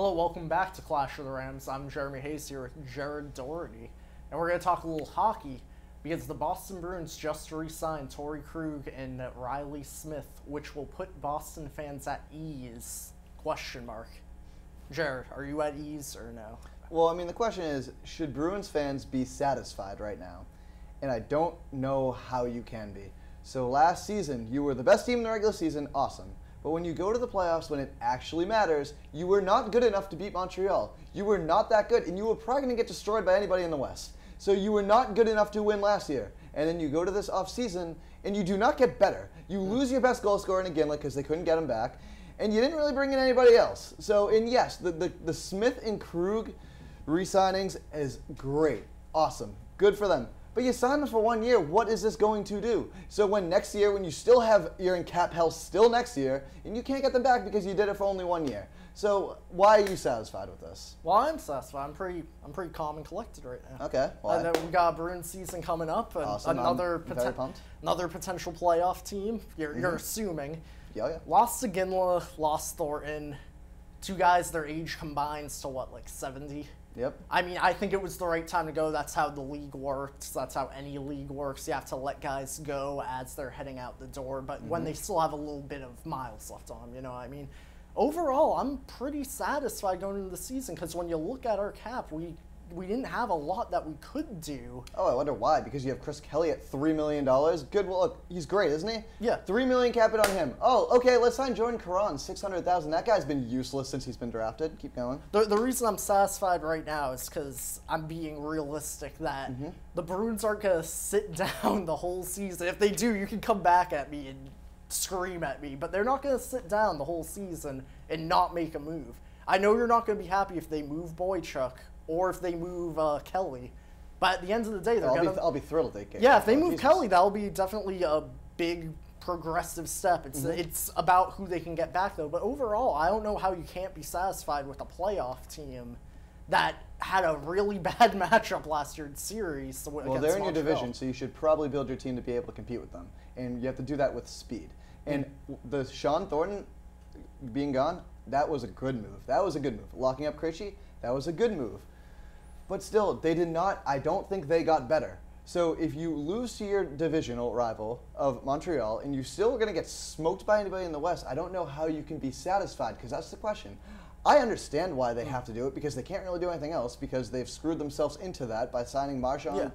Hello, welcome back to Clash of the Rams. I'm Jeremy Hayes here with Jared Doherty, and we're going to talk a little hockey because the Boston Bruins just re-signed Torrey Krug and Riley Smith, which will put Boston fans at ease, question mark. Jared, are you at ease or no? Well, I mean, the question is, should Bruins fans be satisfied right now? And I don't know how you can be. So last season, you were the best team in the regular season, awesome. But when you go to the playoffs, when it actually matters, you were not good enough to beat Montreal. You were not that good, and you were probably going to get destroyed by anybody in the West. So you were not good enough to win last year. And then you go to this offseason, and you do not get better. You lose your best goal scorer in Ginla because they couldn't get him back, and you didn't really bring in anybody else. So, and yes, the Smith and Krug re-signings is great, awesome, good for them. But you signed them for 1 year. What is this going to do? So when next year, when you still have, you're in cap hell still next year, and you can't get them back because you did it for only 1 year. So why are you satisfied with this? Well, I'm satisfied. I'm pretty calm and collected right now. Okay, why? And then we got a Bruins season coming up, and awesome. another potential playoff team. You're assuming. Yeah. Lost to Ginla, lost Thornton. Two guys, their age combines to what, like 70? Yep. I mean, I think it was the right time to go. That's how the league works. That's how any league works. You have to let guys go as they're heading out the door, but when they still have a little bit of miles left on them, you know what I mean? Overall, I'm pretty satisfied going into the season because when you look at our cap, we didn't have a lot that we could do. Oh, I wonder why. Because you have Chris Kelly at $3 million. Good. Well, look, he's great, isn't he? Yeah. $3 million cap it on him. Oh, okay. Let's sign Jordan Caron, $600,000. That guy's been useless since he's been drafted. Keep going. The reason I'm satisfied right now is because I'm being realistic that the Bruins aren't gonna sit down the whole season. If they do, you can come back at me and scream at me, but they're not gonna sit down the whole season and not make a move. I know you're not gonna be happy if they move Boychuk or if they move Kelly. But at the end of the day, I'll be thrilled if they get. Yeah, if they move Kelly, that'll be definitely a big progressive step. It's about who they can get back, though. But overall, I don't know how you can't be satisfied with a playoff team that had a really bad matchup last year in series. Well, they're in your division, so you should probably build your team to be able to compete with them. And you have to do that with speed. And the Sean Thornton being gone, that was a good move. That was a good move. Locking up Krejci, that was a good move. But still, they did not, I don't think they got better. So if you lose to your divisional rival of Montreal and you still are going to get smoked by anybody in the West, I don't know how you can be satisfied, because that's the question. I understand why they have to do it, because they can't really do anything else, because they've screwed themselves into that by signing Marchand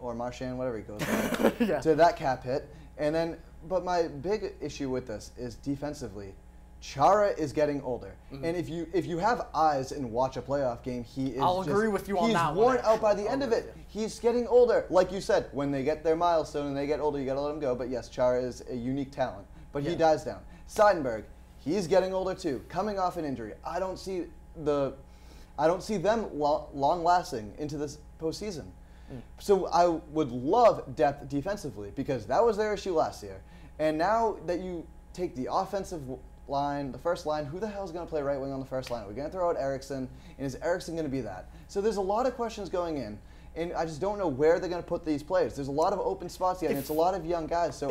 or Marchand, whatever he goes by, to that cap hit. And then, but my big issue with this is defensively. Chara is getting older, and if you have eyes and watch a playoff game, he is. I'll agree with you on that one. He's worn out by the end of it. He's getting older, like you said. When they get their milestone and they get older, you got to let them go. But yes, Chara is a unique talent, but he dies down. Seidenberg, he's getting older too, coming off an injury. I don't see them long lasting into this postseason. So I would love depth defensively, because that was their issue last year, and now that you take the offensive line, the first line, who the hell is going to play right wing on the first line? Are we going to throw out Eriksson? And is Eriksson going to be that? So there's a lot of questions going in, and I just don't know where they're going to put these players. There's a lot of open spots yet, and it's a lot of young guys. So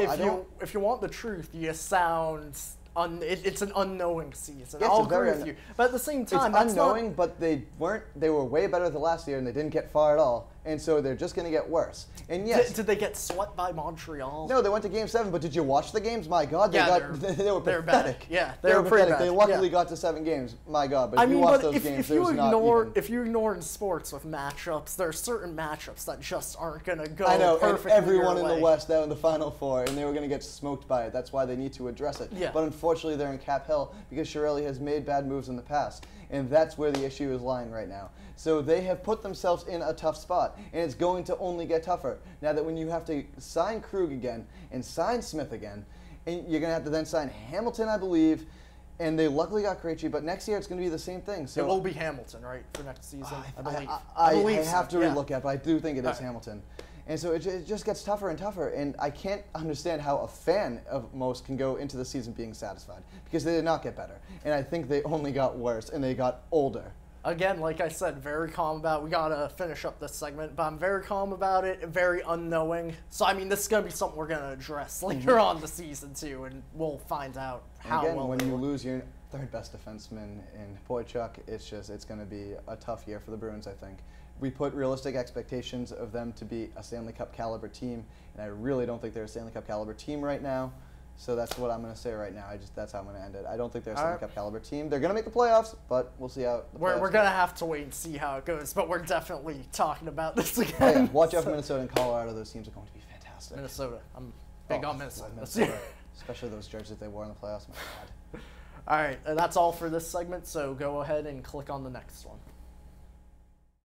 if you want the truth, you sound it's an unknowing season. Yes, I'll agree with you, but at the same time, it's unknowing. But they were way better than last year, and they didn't get far at all. And so they're just going to get worse. And yes, did they get swept by Montreal? No, they went to Game 7. But did you watch the games? My God, they were pathetic. Bad. Yeah, they were pretty pathetic. bad. They luckily got to 7 games. My God, but I if mean, you watch those games, if you ignore in sports with matchups, there are certain matchups that just aren't going to go. I know, perfectly and everyone your in way. the West, they're in the Final Four, and they were going to get smoked by it. That's why they need to address it. Yeah. But unfortunately, they're in cap hell because Chiarelli has made bad moves in the past, and that's where the issue is lying right now. So they have put themselves in a tough spot, and it's going to only get tougher. Now that when you have to sign Krug again and sign Smith again, and you're going to have to then sign Hamilton, I believe, and they luckily got Krejci, but next year it's going to be the same thing. So it will be Hamilton, right, for next season, I believe. I have to relook at it, but I do think it is Hamilton. And so it just gets tougher and tougher, and I can't understand how a fan of most can go into the season being satisfied, because they did not get better. And I think they only got worse, and they got older. Again, like I said, very calm about it. We got to finish up this segment, but I'm very calm about it, very unknowing. So, I mean, this is going to be something we're going to address later on the season, too, and we'll find out how again, well when you lose your third best defenseman in Boychuk. It's going to be a tough year for the Bruins, I think. We put realistic expectations of them to be a Stanley Cup caliber team, and I really don't think they're a Stanley Cup caliber team right now. So that's what I'm going to say right now. That's how I'm going to end it. I don't think they're a Stanley Cup caliber team. They're going to make the playoffs, but we'll see how. We're going to have to wait and see how it goes, but we're definitely talking about this again. Oh, yeah. Watch out for Minnesota and Colorado. Those teams are going to be fantastic. Minnesota. I'm big on Minnesota. Especially those jerseys they wore in the playoffs. My God. All right, that's all for this segment, so go ahead and click on the next one.